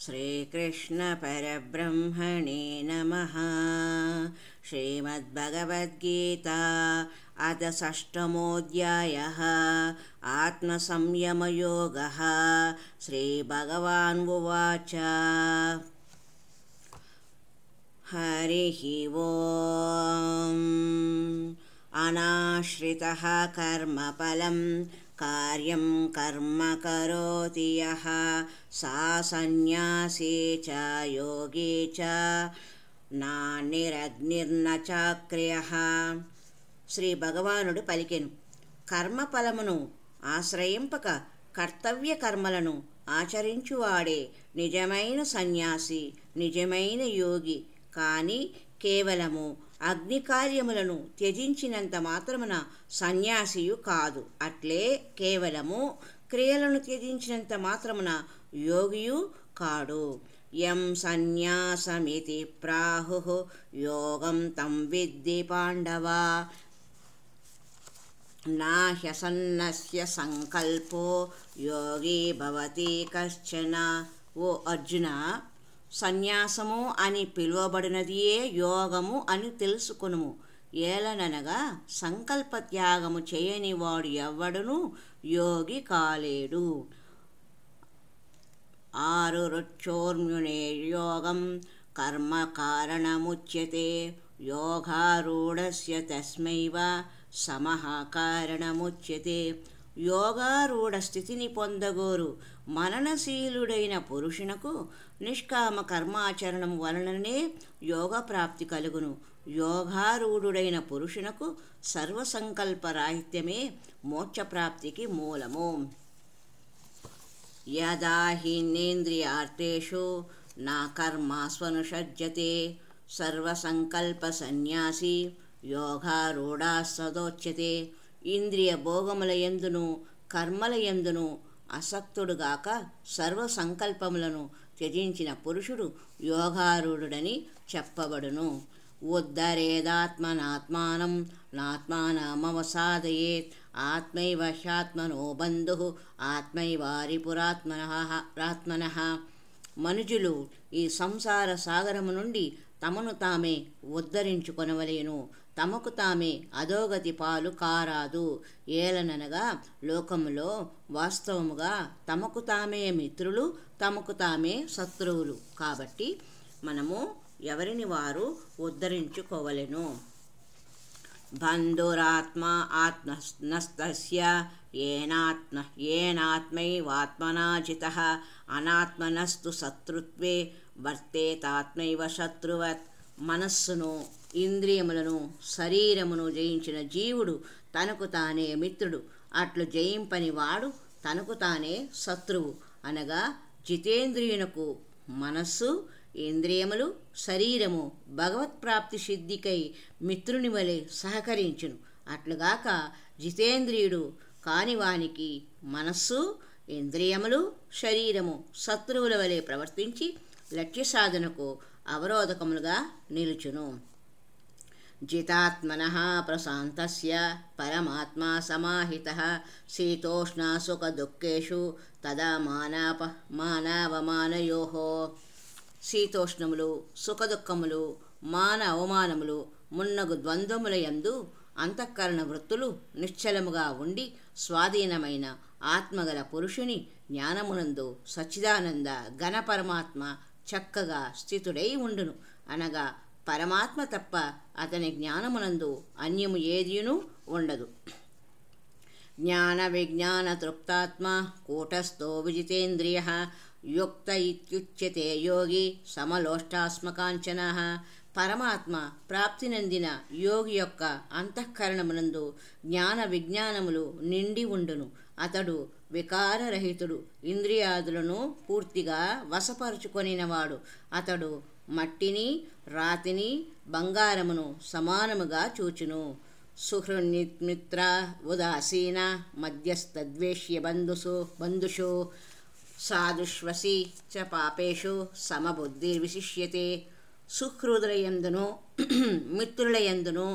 श्रीकृष्ण परब्रह्मणे नमः। श्रीमद्भगवद्गीता अथ षष्ठमोऽध्यायः आत्मसंयमयोगः। श्रीभगवान् उवाच हरिः ओम्। अनाश्रितः कर्मफलं कार्यं कर्म करोति यः सा सन्न्यासी च योगी च नानिरग्निर्न चाक्रियः। శ్రీ భగవానుడు పలికెను, కర్మఫలమును ఆశ్రయింపక కర్తవ్య కర్మలను ఆచరించువాడే నిజమైన సన్యాసి, నిజమైన యోగి. కానీ కేవలము అగ్ని కార్యములను త్యజించినంత మాత్రమున సన్యాసియు కాదు. అట్లే కేవలము క్రియలను త్యజించినంత మాత్రమున యోగియు కాడు. యం సన్యాసమితి ప్రాహుః యోగం తం విద్ధి పాండవ నాహ్యసన్నస్య సంకల్పో యోగి భవతి కశ్చన. ఓ అర్జున, సన్యాసము అని పిలువబడినదియే యోగము అని తెలుసుకొనుము. ఏలననగా సంకల్పత్యాగము చేయని వాడు ఎవ్వడును యోగి కాలేడు. ఆరురుచోర్మ్యునే యోగం కర్మ కారణముచ్యతే యోగారూఢస్య తస్మైవ సమః కారణముచ్యతే. యోగారూఢ స్థితిని పొందగోరు మననశీలుడైన పురుషునకు నిష్కామ కర్మాచరణం వలననే యోగ ప్రాప్తి కలుగును. యోగారూఢుడైన పురుషునకు సర్వసంకల్పరాహిత్యమే మోక్షప్రాప్తికి మూలము. యదా హీనేంద్రియార్థేషు నా కర్మాస్వనుషజ్యతే సర్వసంకల్ప సన్యాసి యోగారూఢా సదోచ్యతే. ఇంద్రియ భోగముల యందును కర్మల యందును అసక్తుడుగాక సర్వ సంకల్పములను త్యజించిన పురుషుడు యోగారూఢుడని చెప్పబడును. ఉద్ధరేదాత్మనాత్మానం నాత్మానమవసాదయేత్ ఆత్మైవ హ్యాత్మనో బంధుః ఆత్మైవారిపురాత్మనః. మనుజులు ఈ సంసార సాగరము నుండి తమను తామే ఉద్ధరించుకొనవలేను, తమకు తామే అధోగతి పాలు కారాదు. ఏలననగా లోకములో వాస్తవముగా తమకు తామే మిత్రులు, తమకు తామే శత్రువులు. కాబట్టి మనము ఎవరిని వారు ఉద్ధరించుకోవలెను. బంధురాత్మా ఆత్మనస్తస్య ఏనాత్మైవాత్మనా జితః అనాత్మనస్తు శత్రుత్వే వర్తేతాత్మైవ శత్రువత్. మనస్సును ఇంద్రియములను శరీరమును జయించిన జీవుడు తనకు తానే మిత్రుడు. అట్లు జయింపని వాడు తనకు తానే శత్రువు. అనగా జితేంద్రియునకు మనస్సు, ఇంద్రియములు, శరీరము భగవత్ప్రాప్తి సిద్ధికై మిత్రుని వలె సహకరించును. అట్లుగాక జితేంద్రియుడు కానివానికి మనస్సు, ఇంద్రియములు, శరీరము శత్రువుల వలె ప్రవర్తించి లక్ష్య సాధనకు అవరోధకములుగా నిలుచును. జితాత్మనః ప్రశాంతస్య పరమాత్మా సమాహితః శీతోష్ణ సుఖ దుఃఖేషు తదా మానావమానయోః. శీతోష్ణములు, సుఖదుఖములు, మాన అవమానములు మున్నగు ద్వంద్వముల యందు అంతఃకరణ వృత్తులు నిశ్చలముగా ఉండి స్వాధీనమైన ఆత్మగల పురుషుని జ్ఞానమునందు సచ్చిదానంద ఘన పరమాత్మ చక్కగా స్థితుడై ఉండును. అనగా పరమాత్మ తప్ప అతని జ్ఞానమునందు అన్యము ఏదియును ఉండదు. జ్ఞాన విజ్ఞాన తృప్తాత్మ కూటస్థో విజితేంద్రియ యుక్త ఇత్యుచ్యతే యోగి సమలోష్టాస్మకాంచనః. పరమాత్మ ప్రాప్తి నందిన యోగి యొక్క అంతఃకరణమునందు జ్ఞాన విజ్ఞానములు నిండి ఉండును. అతడు వికారరహితుడు, ఇంద్రియాదులను పూర్తిగా వశపరుచుకొనినవాడు. అతడు మట్టిని, రాతిని, బంగారమును సమానముగా చూచును. సుహృన్మిత్ర ఉదాసీన మధ్యస్థద్వేష్య బంధుషు సాధుష్వసి చ పాపేషు సమబుద్ధిర్విశిష్యతే. సుహృదులయందును మిత్రులయందును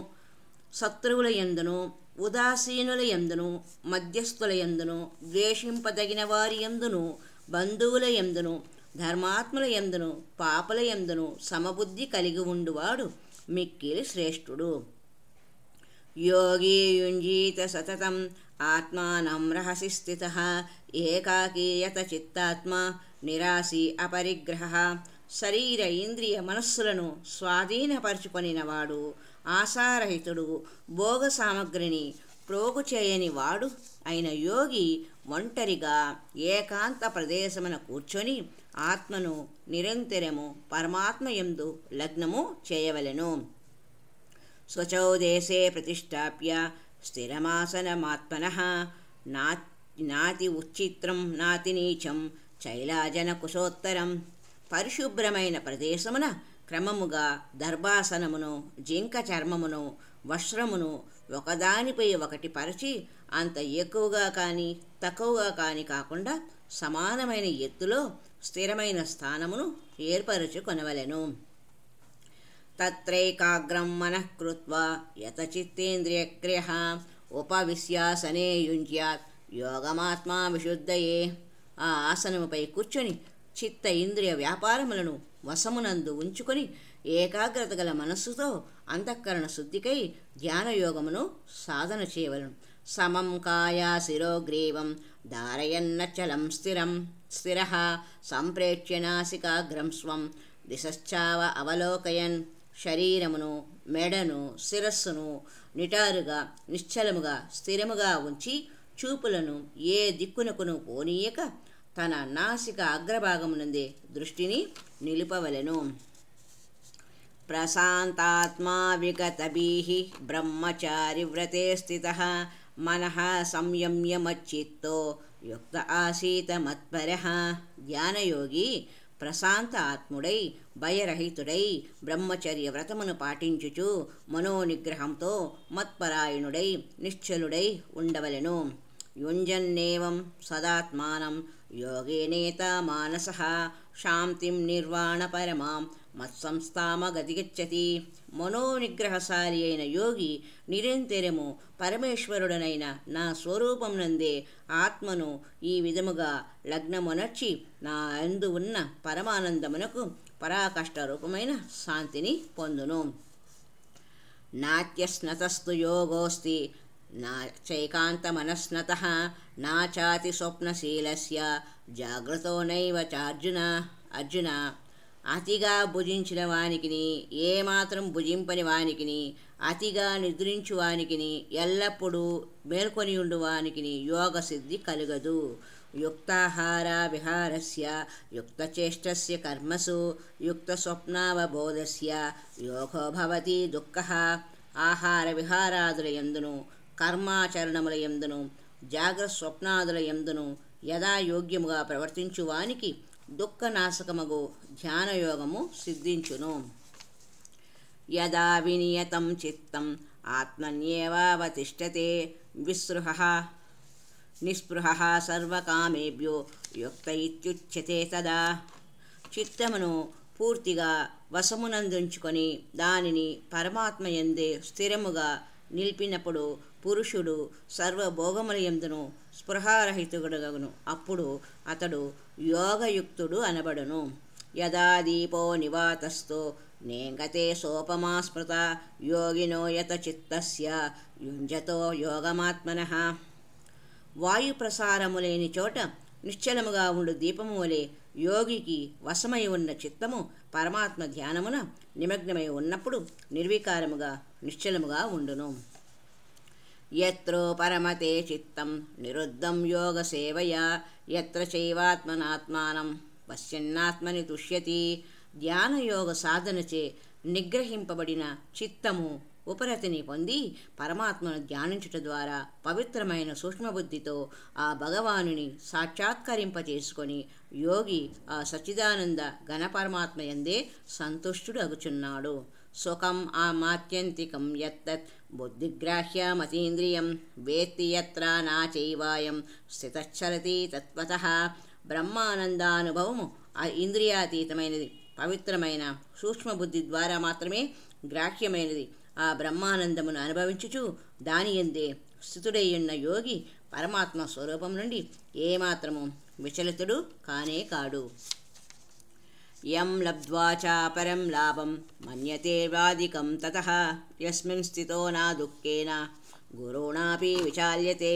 శత్రువులయందును ఉదాసీనులయందును మధ్యస్థులయందును ద్వేషింపదగిన వారి యందును బంధువులయందును ధర్మాత్ముల యందును పాపుల యందును సమబుద్ధి కలిగి ఉండువాడు మిక్కిలి శ్రేష్ఠుడు. యోగి యుంజీత సతతం ఆత్మానం రహసి స్థితః ఏకాకీయత చిత్తాత్మ నిరాశి అపరిగ్రహ. శరీర ఇంద్రియ మనస్సులను స్వాధీనపరుచుకొనినవాడు, ఆశారహితుడు, భోగ సామగ్రిని ప్రోగు చేయని వాడు అయిన యోగి ఒంటరిగా ఏకాంత ప్రదేశమున కూర్చొని ఆత్మను నిరంతరము పరమాత్మయందు లగ్నము చేయవలెను. స్వచౌ దేశే ప్రతిష్టాప్య స్థిరమాసనమాత్మనః నాతి ఉచ్చిత్రం నాతి నీచం చైలాజన కుశోత్తరం. పరిశుభ్రమైన ప్రదేశమున క్రమముగా దర్భాసనమును, జింక చర్మమును, వస్త్రమును ఒకదానిపై ఒకటి పరిచి అంత ఎక్కువగా కానీ తక్కువగా కానీ కాకుండా సమానమైన ఎత్తులో స్థిరమైన స్థానమును ఏర్పరచుకొనవలెను. తత్రైకాగ్రం మనః కృత్వా యతచిత్తేంద్రియక్రియః ఉపవిశ్యాసనే యుంజ్యాత్ యోగమాత్మా విశుద్ధయే. ఆ ఆసనముపై కూర్చొని చిత్త ఇంద్రియ వ్యాపారములను వశమునందు ఉంచుకొని ఏకాగ్రత గల మనస్సుతో అంతఃకరణ శుద్ధికై ధ్యానయోగమును సాధన చేయవలను. సమం కాయా శిరోగ్రీవం ధారయన్నచలం స్థిరః సంప్రేక్ష్య నాసికాగ్రం స్వం దిశశ్చావ అవలోకయన్. శరీరమును, మెడను, శిరస్సును నిటారుగా నిశ్చలముగా స్థిరముగా ఉంచి చూపులను ఏ దిక్కునకును పోనీయక తన నాసిక అగ్రభాగమునందే దృష్టిని నిలుపవలెను. ప్రశాంతాత్మా విగతభీః బ్రహ్మచారి వ్రతే స్థితః మనః సంయమ్య మచ్చిత్తో యుక్త ఆసీత మత్పరః. ధ్యానయోగి ప్రశాంత ఆత్ముడై భయరహితుడై బ్రహ్మచర్య వ్రతమును పాటించుచు మనోనిగ్రహంతో మత్పరాయణుడై నిశ్చలుడై ఉండవలెను. యుంజన్నేవం సదాత్మానం యోగేనేత మానసః శాంతిం నిర్వాణ పరమాం మత్సంస్థామగతిగచ్చతి. మనోనిగ్రహశాలి అయిన యోగి నిరంతరము పరమేశ్వరుడనైన నా స్వరూపమునందే ఆత్మను ఈ విధముగా లగ్నమునర్చి నా యందు ఉన్న పరమానందమునకు పరాకష్ట రూపమైన శాంతిని పొందును. నాత్యస్నతస్తు యోగోస్తి నాచైకాంతమనస్నతః నాచాతి స్వప్నశీలస్య జాగ్రతో నైవ చార్జున. అర్జున, అతిగా భుజించిన వానికిని ఏమాత్రం భుజింపని వానికిని అతిగా నిద్రించు వానికిని ఎల్లప్పుడూ మేల్కొని ఉండు వానికిని యోగ సిద్ధి కలుగదు. యుక్తాహార విహారస్య యుక్తచేష్టస్య కర్మసు యుక్త స్వప్నావబోధస్య యోగో భవతి దుఃఖః. ఆహార విహారాదుల యందును కర్మాచరణముల యందును జాగ్రత్త స్వప్నాదుల యందును యథాయోగ్యముగా ప్రవర్తించువానికి దుఃఖనాశకమగు ధ్యానయోగము సిద్ధించును. యదా వినియతం చిత్తం ఆత్మన్యేవావతిష్ఠతే విస్పృహః నిస్పృహః సర్వకామేభ్యో యుక్త ఇత్యుచ్యతే తదా. చిత్తమును పూర్తిగా వశమునందుంచుకొని దానిని పరమాత్మయందే స్థిరముగా నిలిపినప్పుడు పురుషుడు సర్వభోగముల యందును స్పృహారహితుడగను. అప్పుడు అతడు యోగయుక్తుడు అనబడును. యదా దీపో నివాతస్థో నేంగతే సోపమా స్మృత యోగినో యత చిత్తస్య యుంజతో యోగమాత్మనః. వాయు ప్రసారము లేని చోట నిశ్చలముగా ఉండు దీపము వలె యోగికి వశమై ఉన్న చిత్తము పరమాత్మ ధ్యానమున నిమగ్నమై ఉన్నప్పుడు నిర్వికారముగా నిశ్చలముగా ఉండును. యత్రో పరమతే చిత్తం నిరుద్ధం యోగ సేవయా యత్ర చైవాత్మనాత్మానం పశ్యన్నాత్మని తుష్యతి. ధ్యానయోగ సాధనచే నిగ్రహింపబడిన చిత్తము ఉపరతిని పొంది పరమాత్మను ధ్యానించుట ద్వారా పవిత్రమైన సూక్ష్మబుద్ధితో ఆ భగవానుని సాక్షాత్కరింపచేసుకొని యోగి ఆ సచ్చిదానంద ఘనపరమాత్మయందే సంతుష్టుడు అగుచున్నాడు. సుఖం ఆమాత్యంతికం యత్తత్ బుద్ధిగ్రాహ్యమతీంద్రియం వేత్తి యత్ర నాచైవాయం స్థితశ్చరతి తత్వతః. బ్రహ్మానందానుభవము ఆ ఇంద్రియాతీతమైనది, పవిత్రమైన సూక్ష్మబుద్ధి ద్వారా మాత్రమే గ్రాహ్యమైనది. ఆ బ్రహ్మానందమును అనుభవించుచు దానియందే స్థితుడయ్యున్న యోగి పరమాత్మ స్వరూపం నుండి ఏమాత్రము విచలితుడు కానే కాడు. యం లబ్ధ్వా చాపరం లాభం మన్యతే వాదికం తతః యస్మిన్ స్థితో నా దుఃఖేన గురుణాపి విచాల్యతే.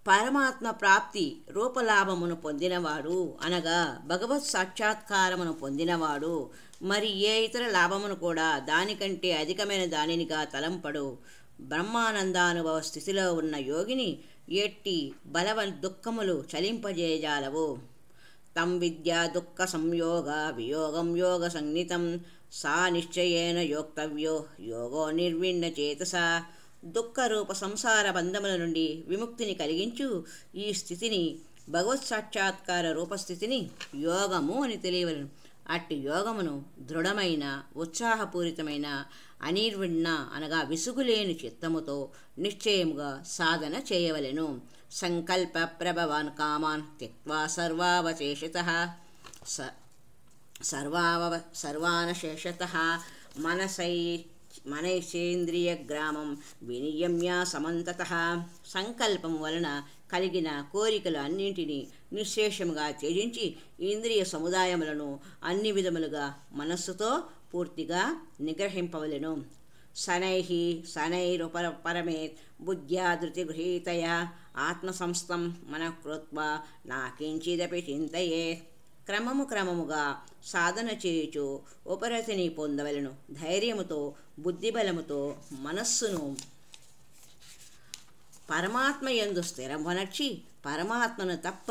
పరమాత్మ ప్రాప్తి రూపలాభమును పొందినవాడు అనగా భగవత్ సాక్షాత్కారమును పొందినవాడు మరి ఏ ఇతర లాభమును కూడా దానికంటే అధికమైన దానినిగా తలంపడు. బ్రహ్మానందానుభవ స్థితిలో ఉన్న యోగిని ఎట్టి దుఃఖములు చలింపజేయజాలవు. తం విద్యా దుఃఖ సంయోగ వియోగం యోగ సంజ్ఞితం సా నిశ్చయేన యోక్తవ్యో యోగో నిర్విణ్ణ చేతస. దుఃఖరూప సంసార బంధముల నుండి విముక్తిని కలిగించు ఈ స్థితిని భగవత్ సాక్షాత్కార రూపస్థితిని యోగము అని తెలియవలను. అట్టి యోగమును దృఢమైన ఉత్సాహపూరితమైన అనిర్విణ్ణ అనగా విసుగులేని చిత్తముతో నిశ్చయముగా సాధన చేయవలెను. సంకల్ప ప్రభవాన్ కామాన్ త్యక్వా సర్వావశేషతః సర్వానశేషతః మనసేంద్రియ గ్రామం వినియమ్య సమంతతః. సంకల్పం వలన కలిగిన కోరికలు అన్నింటినీ నిశ్శేషముగా త్యజించి ఇంద్రియ సముదాయములను అన్ని విధములుగా మనస్సుతో పూర్తిగా నిగ్రహింపవలెను. శనైరుపరమేత్ బుద్ధ్యా ధృతిగృహీతయా ఆత్మసంస్థం మనఃకృత్వా నాకించిదపి చింతయేత్. క్రమముగా సాధన చేయుచు ఉపరతిని పొందవలను. ధైర్యముతో బుద్ధిబలముతో మనస్సును పరమాత్మ యందు స్థిరమనర్చి పరమాత్మను తప్ప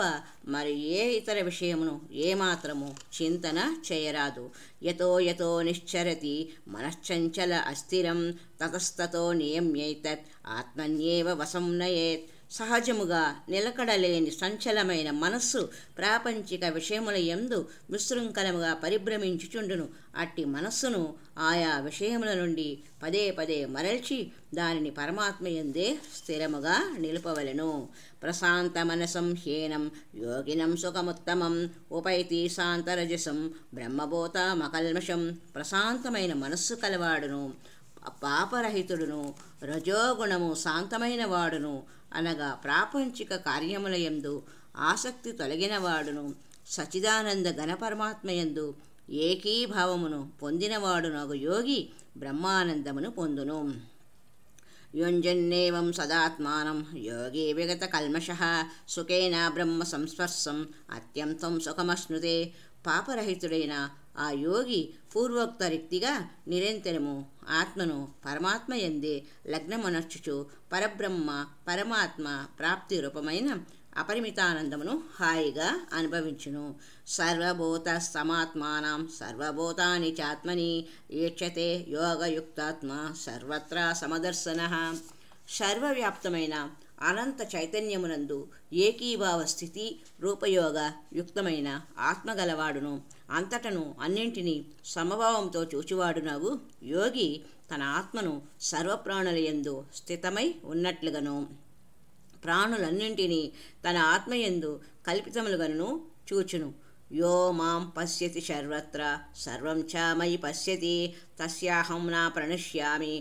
మరి ఏ ఇతర విషయమును ఏమాత్రము చింతన చేయరాదు. యతో నిశ్చరతి మనశ్చంచల అస్థిరం తతస్తతో నియమ్యైతత్ ఆత్మన్యేవ వశం నయేత్. సహజముగా నిలకడలేని సంచలమైన మనస్సు ప్రాపంచిక విషయముల యందు విశృంఖలముగా పరిభ్రమించుచుండును. అట్టి మనస్సును ఆయా విషయముల నుండి పదే మరల్చి దానిని పరమాత్మ యందే స్థిరముగా నిలుపవలెను. ప్రశాంత మనసం హ్యేనం యోగినం సుఖముత్తమం ఉపైతి శాంతరజసం బ్రహ్మభూతమకల్మషం. ప్రశాంతమైన మనస్సు కలవాడును పాపరహితుడును రజోగుణము శాంతమైన వాడును అనగా ప్రాపంచిక కార్యములయందు ఆసక్తి తొలగినవాడును సచిదానంద ఘనపరమాత్మయందు ఏకీభావమును పొందినవాడునగు యోగి బ్రహ్మానందమును పొందును. యుంజన్నేవం సదాత్మానం యోగి విగత కల్మషః సుఖేన బ్రహ్మ సంస్పర్శం అత్యంతం సుఖమశ్నుతే. పాపరహితుడైన ఆ యోగి పూర్వోక్త రీతిగా నిరంతరము ఆత్మను పరమాత్మ యందే లగ్నమనర్చుచు పరమాత్మ ప్రాప్తి రూపమైన అపరిమితానందమును హాయిగా అనుభవించును. సర్వభూత సమాత్మానం సర్వభూతాని చాత్మని ఈక్షతే యోగయుక్తాత్మ సర్వత్రా సమదర్శనః. సర్వవ్యాప్తమైన అనంత చైతన్యమునందు ఏకీభావ స్థితి రూపయోగ యుక్తమైన ఆత్మగలవాడును అంతటను అన్నింటినీ సమభావంతో చూచువాడునగు యోగి తన ఆత్మను సర్వప్రాణులయందు స్థితమై ఉన్నట్లుగాను ప్రాణులన్నింటినీ తన ఆత్మయందు కల్పితములుగాను చూచును. యో మాం పశ్యతి సర్వత్ర సర్వం చ మయి పశ్యతి తస్యాహం నా ప్రణశ్యామి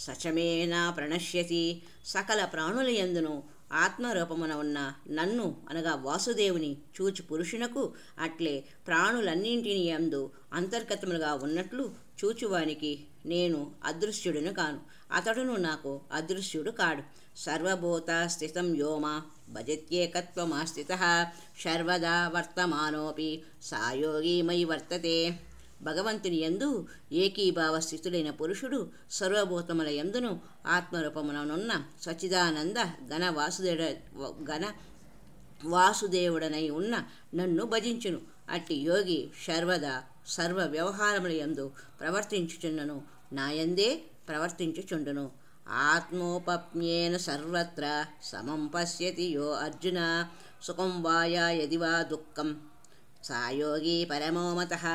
సచమే నా ప్రణశ్యతి. సకల ప్రాణులయందును ఆత్మరూపమున ఉన్న నన్ను అనగా వాసుదేవుని చూచి పురుషునకు అట్లే ప్రాణులన్నింటినీ యందు అంతర్గతములుగా ఉన్నట్లు చూచువానికి నేను అదృశ్యుడును కాను, అతడును నాకు అదృశ్యుడు కాడు. సర్వభూత స్థితం యోమా భజత్యేకత్వమాస్థితః సర్వదా వర్తమానోపి సాయోగి మయి వర్తతే. భగవంతుని యందు ఏకీభావ స్థితులైన పురుషుడు సర్వభూతముల యందును ఆత్మరూపముననున్న సచ్చిదానంద ఘన వాసుదేవుడనై ఉన్న నన్ను భజించును. అట్టి యోగి సర్వదా సర్వ వ్యవహారముల యందు ప్రవర్తించుచున్నను నాయందే ప్రవర్తించుచుండును. ఆత్మోపప్యేన సర్వత్ర సమం పశ్యతి యో అర్జున సుఖం వాయా యది వా దుఃఖం సాయోగి పరమోమతః.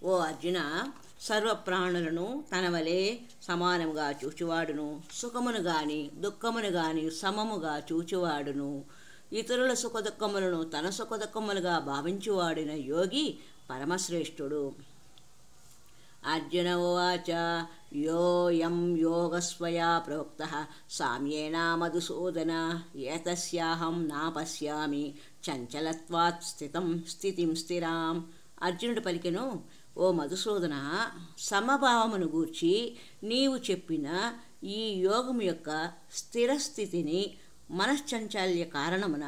ఓ అర్జున, సర్వప్రాణులను తన వలె సమానముగా చూచువాడును, సుఖమును గాని దుఃఖమును గాని సమముగా చూచువాడును, ఇతరుల సుఖదుఖములను తన సుఖదుఖములుగా భావించువాడిన యోగి పరమశ్రేష్ఠుడు. అర్జున ఉవాచ యోయం యోగస్వయా ప్రోక్తః సామ్యేన మధుసూదన ఏతస్యాహం నా పశ్యామి చంచలత్వాత్ స్థితిం స్థిరాం. అర్జునుడు పలికెను, ఓ మధుసూదన, సమభావమును గూర్చి నీవు చెప్పిన ఈ యోగము యొక్క స్థిరస్థితిని మనశ్చంచల్య కారణమున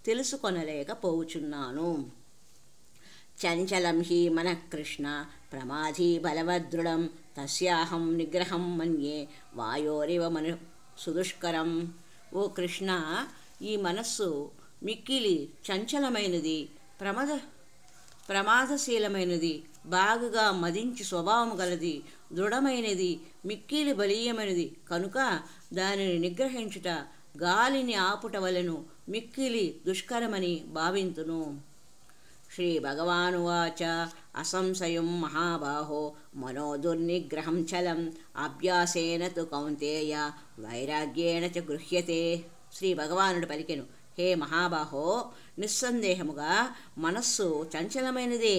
తెలుసుకొనలేకపోవుచున్నాను. చంచలం హి మనః కృష్ణ ప్రమాధీ బలవదృఢం తస్యాహం నిగ్రహం మన్యే వాయోరివ సుదుష్కరం. ఓ కృష్ణ, ఈ మనస్సు మిక్కిలి చంచలమైనది, ప్రమాదశీలమైనది, బాగుగా మదించి స్వభావము గలది, దృఢమైనది, మిక్కిలి బలీయమైనది కనుక దానిని నిగ్రహించుట గాలిని ఆపుట వలెను మిక్కిలి దుష్కరమని భావింతును. శ్రీ భగవానువాచ అసంశయం మహాబాహో మనోదుర్నిగ్రహం చలం అభ్యాసేన తు కౌంతేయ వైరాగ్యేణ చ గృహ్యతే. శ్రీ భగవానుడు పలికెను, హే మహాబాహో, నిస్సందేహముగా మనస్సు చంచలమైనదే,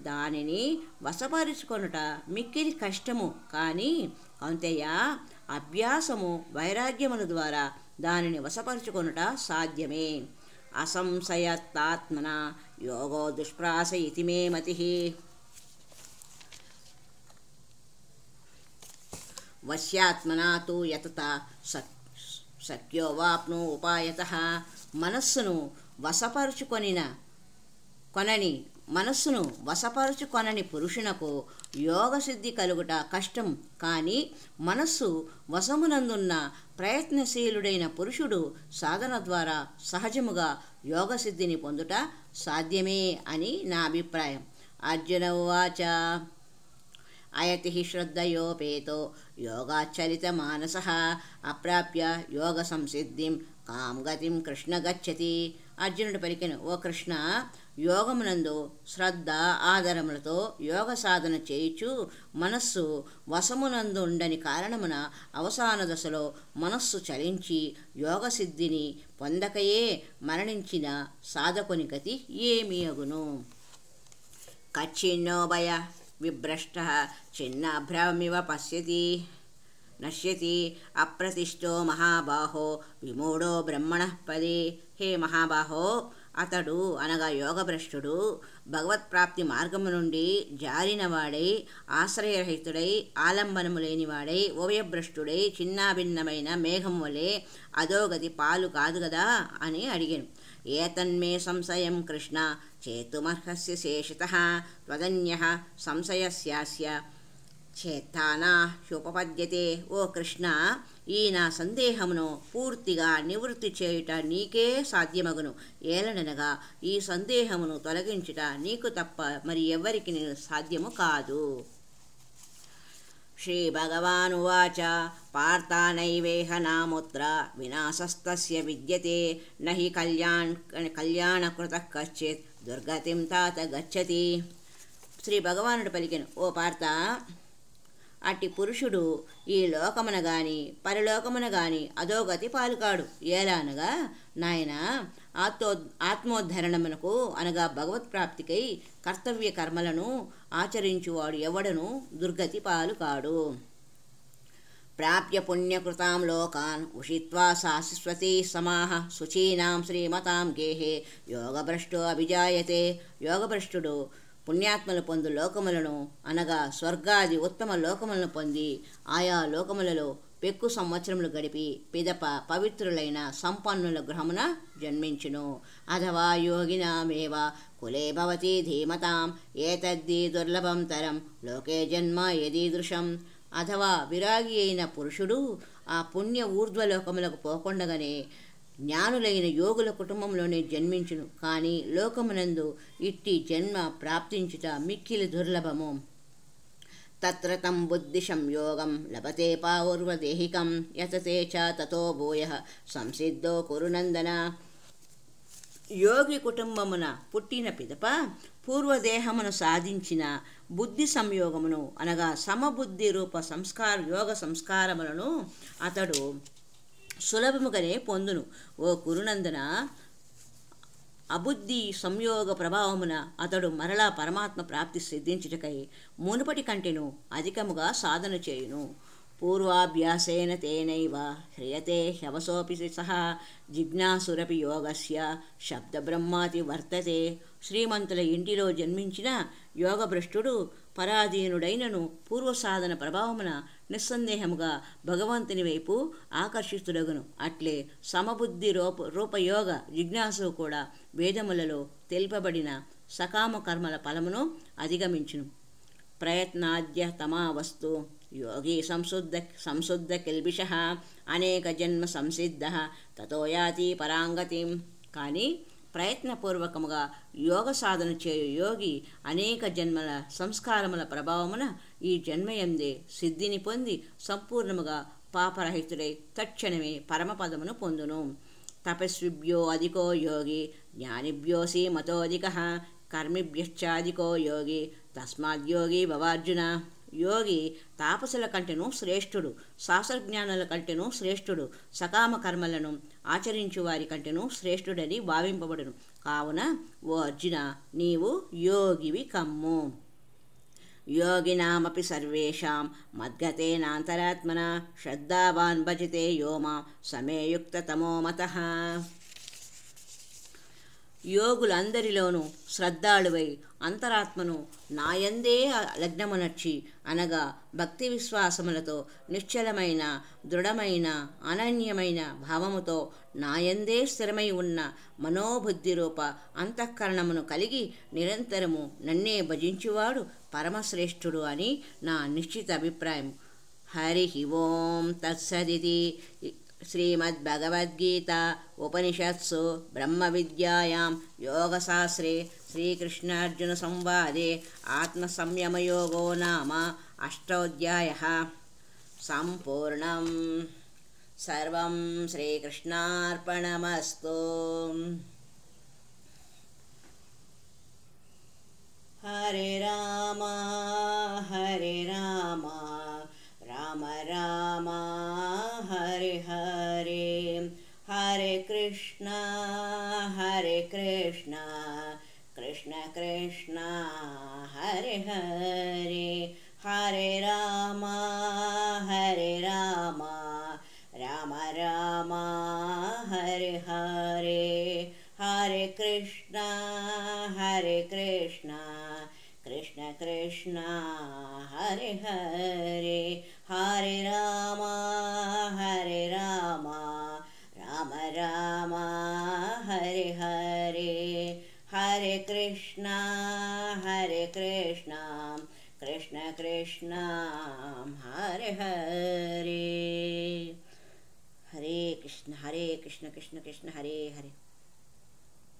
దానిని వశపరుచుకొనుట మిక్కిలి కష్టము. కానీ కౌంతేయ, అభ్యాసము వైరాగ్యముల ద్వారా దానిని వశపరుచుకొనుట సాధ్యమే. అసంశయత్తాత్మన యోగో దుష్ప్రాస ఇతి మే మతిః. వశ్యాత్మనా తు యతత శక్యో వాప్ను ఉపాయతః. మనస్సును వశపరుచుకొనని పురుషునకు యోగసిద్ధి కలుగుట కష్టం. కానీ మనస్సు వశమునందున్న ప్రయత్నశీలుడైన పురుషుడు సాధన ద్వారా సహజముగా యోగసిద్ధిని పొందుట సాధ్యమే అని నా అభిప్రాయం. అర్జున ఉవాచ అయతి శ్రద్ధయోపేతో యోగాచలిత మానసః అప్రాప్య యోగ సంసిద్ధిం కాం గతిం కృష్ణ గచ్చతి. అర్జునుడు పలికెను, ఓ కృష్ణ, యోగమునందు శ్రద్ధ ఆదరములతో యోగ సాధన చేయుచు మనస్సు వశమునందు ఉండని కారణమున అవసాన దశలో మనస్సు చలించి యోగసిద్ధిని పొందకయే మరణించిన సాధకుని గతి ఏమి అగును? కచ్చిన్నో భయ విభ్రష్ట చిన్నాభ్రమివ నశ్యతి అప్రతిష్టో మహాబాహో విమూఢో బ్రహ్మణః పదే. హే మహాబాహో, అతడు అనగా యోగభ్రష్టుడు భగవత్ప్రాప్తి మార్గము నుండి జారినవాడై, ఆశ్రయరహితుడై, ఆలంబనము లేనివాడై, ఉభయభ్రష్టుడై, చిన్నాభిన్నమైన మేఘం వలె అధోగతి పాలు కాదు కదా అని అడిగాను. ఏతన్మే సంశయం కృష్ణ చేతుమర్హస్య శేషతః త్వదన్యః సంశయస్యాస్య చేత్తానా హ్యుపపద్యతే. ఓ కృష్ణ, ఈ నా సందేహమును పూర్తిగా నివృత్తి చేయుట నీకే సాధ్యమగును. ఏలననగా ఈ సందేహమును తొలగించుట నీకు తప్ప మరి ఎవ్వరికి సాధ్యము కాదు. శ్రీ భగవానువాచ పార్థానైవేహ నాముత్ర వినాశస్తస్య విద్యతే నహి కళ్యాణకృతః కశ్చిత్ దుర్గతిం తాత గచ్చతి. శ్రీ భగవానుడు పలికెను, ఓ పార్థ, అట్టి పురుషుడు ఈ లోకమున గాని పరలోకమున గాని అధోగతి పాలుకాడు. ఎలా అనగా, నాయన, ఆత్మోద్ధరణమునకు అనగా భగవత్ప్రాప్తికై కర్తవ్య కర్మలను ఆచరించువాడు ఎవడను దుర్గతి పాలుకాడు. ప్రాప్య పుణ్యకృతాం లోకాన్ ఉషిత్వా శాశ్వతీ సమాః శుచీనాం శ్రీమతాం గేహే యోగభ్రష్టో అభిజాయతే. యోగభ్రష్టుడు పుణ్యాత్మలు పొందు లోకములను అనగా స్వర్గాది ఉత్తమ లోకములను పొంది ఆయా లోకములలో పెక్కు సంవత్సరములు గడిపి పిదప పవిత్రులైన సంపన్నుల గృహమున జన్మించును. అథవా యోగినామేవ కులే భవతి ధీమతాం ఏతద్ధి దుర్లభం తరం లోకే జన్మ యదీదృశం. అథవా విరాగి అయిన పురుషుడు ఆ పుణ్య ఊర్ధ్వలోకములకు పోకుండగానే జ్ఞానులైన యోగుల కుటుంబంలోనే జన్మించును. కానీ లోకమునందు ఇట్టి జన్మ ప్రాప్తించుట మిక్కిలి దుర్లభము. తత్ర తం బుద్ధి సంయోగం లభతే పౌర్వదేహికం యతతే చ తతో భూయః సంసిద్ధో కురునందన. యోగి కుటుంబమున పుట్టిన పిదప పూర్వదేహమును సాధించిన బుద్ధి సంయోగమును అనగా సమబుద్ధి రూప యోగ సంస్కారములను అతడు సులభముగానే పొందును. ఓ కురునందన, అబుద్ధి సంయోగ ప్రభావమున అతడు మరలా పరమాత్మ ప్రాప్తి సిద్ధించుటకై మునుపటి కంటెను అధికముగా సాధన చేయును. పూర్వాభ్యాసేన తేనైవ హ్రియతే హ్యవసోపి సహ జిజ్ఞాసురపి యోగస్య శబ్దబ్రహ్మాతి వర్తతే. శ్రీమంతుల ఇంటిలో జన్మించిన యోగభ్రష్టుడు పరాధీనుడైనను పూర్వసాధన ప్రభావమున నిస్సందేహముగా భగవంతుని వైపు ఆకర్షితుడగును. అట్లే సమబుద్ధి రూపయోగ జిజ్ఞాసు కూడా వేదములలో తెలుపబడిన సకామ కర్మల ఫలమును అధిగమించును. ప్రయత్నాద్య తమావస్తు యోగి సంశుద్ధ కిల్బిష అనేక జన్మ సంసిద్ధ తతో యాతి పరాంగతిం. కానీ ప్రయత్నపూర్వకముగా యోగ సాధన చేయు యోగి అనేక జన్మల సంస్కారముల ప్రభావమున ఈ జన్మయందే సిద్ధిని పొంది సంపూర్ణముగా పాపరహితుడై తక్షణమే పరమపదమును పొందును. తపస్విభ్యో అధికో యోగి జ్ఞానిభ్యోసి మతోధిక కర్మిభ్యశ్చాధికో యోగి తస్మాద్యోగి భవార్జున. యోగి తాపసుల కంటెను శ్రేష్ఠుడు, శాస్త్రజ్ఞానుల కంటెను శ్రేష్ఠుడు, సకామ కర్మలను ఆచరించు వారి కంటెను శ్రేష్ఠుడని భావింపబడును. కావున ఓ అర్జున, నీవు యోగివి కమ్ము. యోగినామపి సర్వేషాం మద్గతేనాంతరాత్మన శ్రద్ధావాన్ భజతే యోమా సమేయుక్తతమో మతః. యోగులందరిలోనూ శ్రద్ధాళువై అంతరాత్మను నాయందే లగ్నమునర్చి అనగా భక్తి విశ్వాసములతో నిశ్చలమైన దృఢమైన అనన్యమైన భావముతో నాయందే స్థిరమై ఉన్న మనోబుద్ధి రూప అంతఃకరణమును కలిగి నిరంతరము నన్నే భజించువాడు పరమశ్రేష్ఠుడు అని నా నిశ్చిత అభిప్రాయం. హరి ఓం తత్సదితి. శ్రీమద్భగవద్గీత ఉపనిషత్సు బ్రహ్మ విద్యాయాం యోగశాస్త్రే శ్రీకృష్ణార్జున సంవాదే ఆత్మసంయమయోగో నామ అష్టోధ్యాయః సంపూర్ణం. సర్వం శ్రీకృష్ణార్పణమస్తు. హరే రామ హరే రామ రామ రామ హరే హరే. హరే కృష్ణ కృష్ణ కృష్ణ హరే హరే. హరే రామ రామ రామ హరే హరే. హరే కృష్ణ కృష్ణ కృష్ణ హరే హరే. హరే రామ రామ రామ హరే హరే. హరే కృష్ణ కృష్ణ కృష్ణ హరే హరే. హరే కృష్ణ కృష్ణ కృష్ణ హరే హరే.